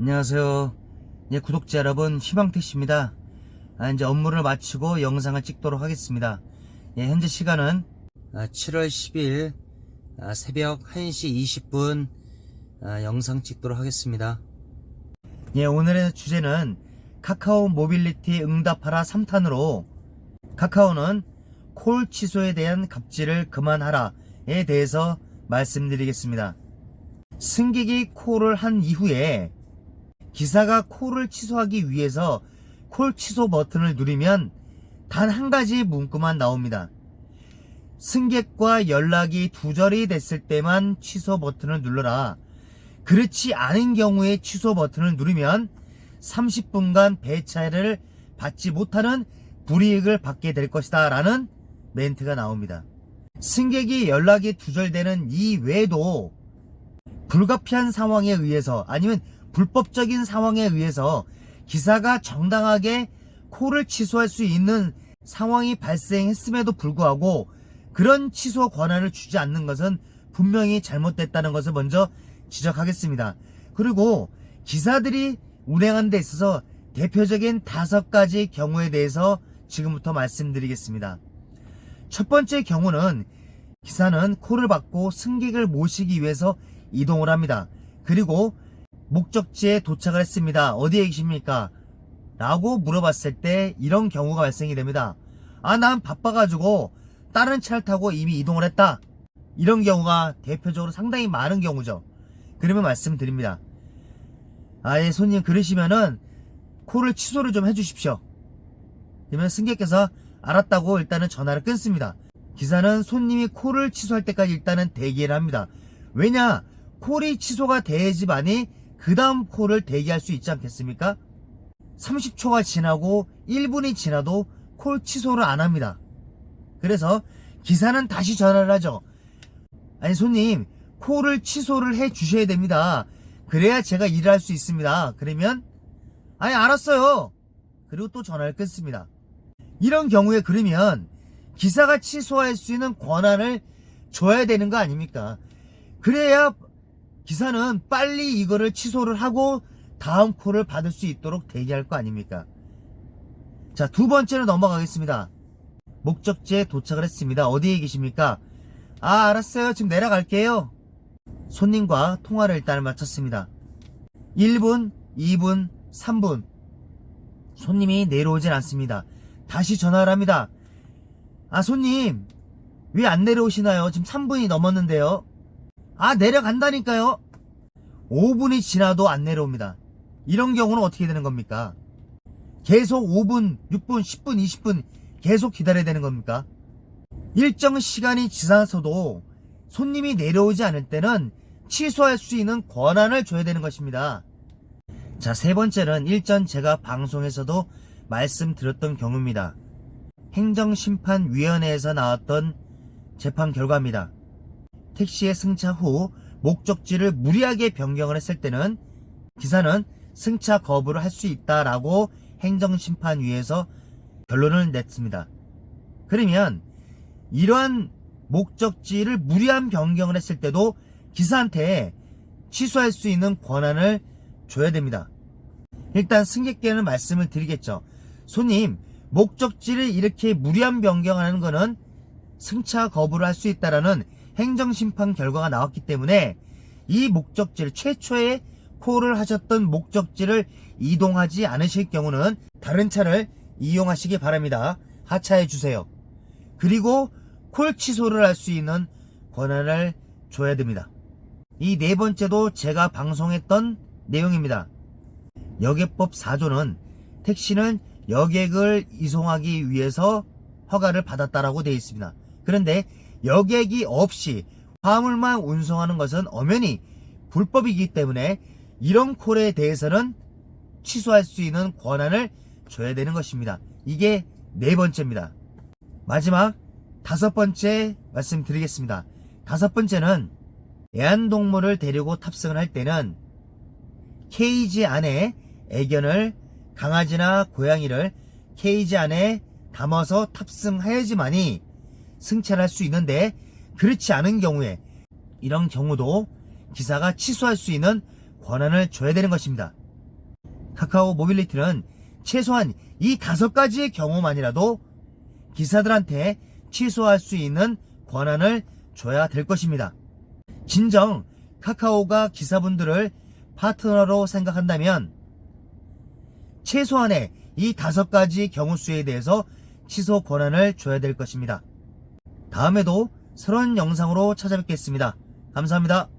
안녕하세요. 구독자 여러분, 희망택시입니다. 이제 업무를 마치고 영상을 찍도록 하겠습니다. 현재 시간은 7월 10일 새벽 1시 20분 영상 찍도록 하겠습니다. 오늘의 주제는 카카오 모빌리티 응답하라 3탄으로 카카오는 콜 취소에 대한 갑질을 그만하라에 대해서 말씀드리겠습니다. 승객이 콜을 한 이후에 기사가 콜을 취소하기 위해서 콜 취소 버튼을 누르면 단 한 가지 문구만 나옵니다. 승객과 연락이 두절이 됐을 때만 취소 버튼을 눌러라. 그렇지 않은 경우에 취소 버튼을 누르면 30분간 배차를 받지 못하는 불이익을 받게 될 것이다 라는 멘트가 나옵니다. 승객이 연락이 두절되는 이 외에도 불가피한 상황에 의해서 아니면 불법적인 상황에 의해서 기사가 정당하게 콜을 취소할 수 있는 상황이 발생했음에도 불구하고 그런 취소 권한을 주지 않는 것은 분명히 잘못됐다는 것을 먼저 지적하겠습니다. 그리고 기사들이 운행하는 데 있어서 대표적인 5가지 경우에 대해서 지금부터 말씀드리겠습니다. 첫 번째 경우는 기사는 콜을 받고 승객을 모시기 위해서 이동을 합니다. 그리고 목적지에 도착을 했습니다. 어디에 계십니까? 라고 물어봤을 때 이런 경우가 발생이 됩니다. 난 바빠가지고 다른 차를 타고 이미 이동을 했다. 이런 경우가 대표적으로 상당히 많은 경우죠. 그러면 말씀드립니다. 손님 그러시면은 콜을 취소를 좀 해주십시오. 그러면 승객께서 알았다고 일단은 전화를 끊습니다. 기사는 손님이 콜을 취소할 때까지 일단은 대기를 합니다. 왜냐? 콜이 취소가 돼야지만이 그 다음 콜을 대기할 수 있지 않겠습니까? 30초가 지나고 1분이 지나도 콜 취소를 안 합니다. 그래서 기사는 다시 전화를 하죠. 손님 콜을 취소를 해 주셔야 됩니다. 그래야 제가 일을 할 수 있습니다. 그러면 알았어요. 그리고 또 전화를 끊습니다. 이런 경우에 그러면 기사가 취소할 수 있는 권한을 줘야 되는 거 아닙니까? 그래야 기사는 빨리 이거를 취소를 하고 다음 콜을 받을 수 있도록 대기할 거 아닙니까? 자, 두 번째로 넘어가겠습니다. 목적지에 도착을 했습니다. 어디에 계십니까? 알았어요. 지금 내려갈게요. 손님과 통화를 일단 마쳤습니다. 1분, 2분, 3분. 손님이 내려오진 않습니다. 다시 전화를 합니다. 손님, 왜 안 내려오시나요? 지금 3분이 넘었는데요. 내려간다니까요. 5분이 지나도 안 내려옵니다. 이런 경우는 어떻게 되는 겁니까? 계속 5분, 6분, 10분, 20분 계속 기다려야 되는 겁니까? 일정 시간이 지나서도 손님이 내려오지 않을 때는 취소할 수 있는 권한을 줘야 되는 것입니다. 자, 세 번째는 일전 제가 방송에서도 말씀드렸던 경우입니다. 행정심판위원회에서 나왔던 재판 결과입니다. 택시의 승차 후 목적지를 무리하게 변경을 했을 때는 기사는 승차 거부를 할 수 있다라고 행정심판위에서 결론을 냈습니다. 그러면 이러한 목적지를 무리한 변경을 했을 때도 기사한테 취소할 수 있는 권한을 줘야 됩니다. 일단 승객께는 말씀을 드리겠죠. 손님, 목적지를 이렇게 무리한 변경하는 거는 승차 거부를 할 수 있다라는 행정심판 결과가 나왔기 때문에 이 목적지를 최초에 콜을 하셨던 목적지를 이동하지 않으실 경우는 다른 차를 이용하시기 바랍니다. 하차해 주세요. 그리고 콜 취소를 할 수 있는 권한을 줘야 됩니다. 이 네 번째도 제가 방송했던 내용입니다. 여객법 4조는 택시는 여객을 이송하기 위해서 허가를 받았다라고 되어 있습니다. 그런데 여객이 없이 화물만 운송하는 것은 엄연히 불법이기 때문에 이런 콜에 대해서는 취소할 수 있는 권한을 줘야 되는 것입니다. 이게 네 번째입니다. 마지막 5번째 말씀드리겠습니다. 5번째는 애완동물을 데리고 탑승을 할 때는 케이지 안에 애견을 강아지나 고양이를 케이지 안에 담아서 탑승해야지만이 승차를 할 수 있는데 그렇지 않은 경우에 이런 경우도 기사가 취소할 수 있는 권한을 줘야 되는 것입니다. 카카오 모빌리티는 최소한 이 5가지의 경우만이라도 기사들한테 취소할 수 있는 권한을 줘야 될 것입니다. 진정 카카오가 기사분들을 파트너로 생각한다면 최소한의 이 5가지 경우 수에 대해서 취소 권한을 줘야 될 것입니다. 다음에도 새로운 영상으로 찾아뵙겠습니다. 감사합니다.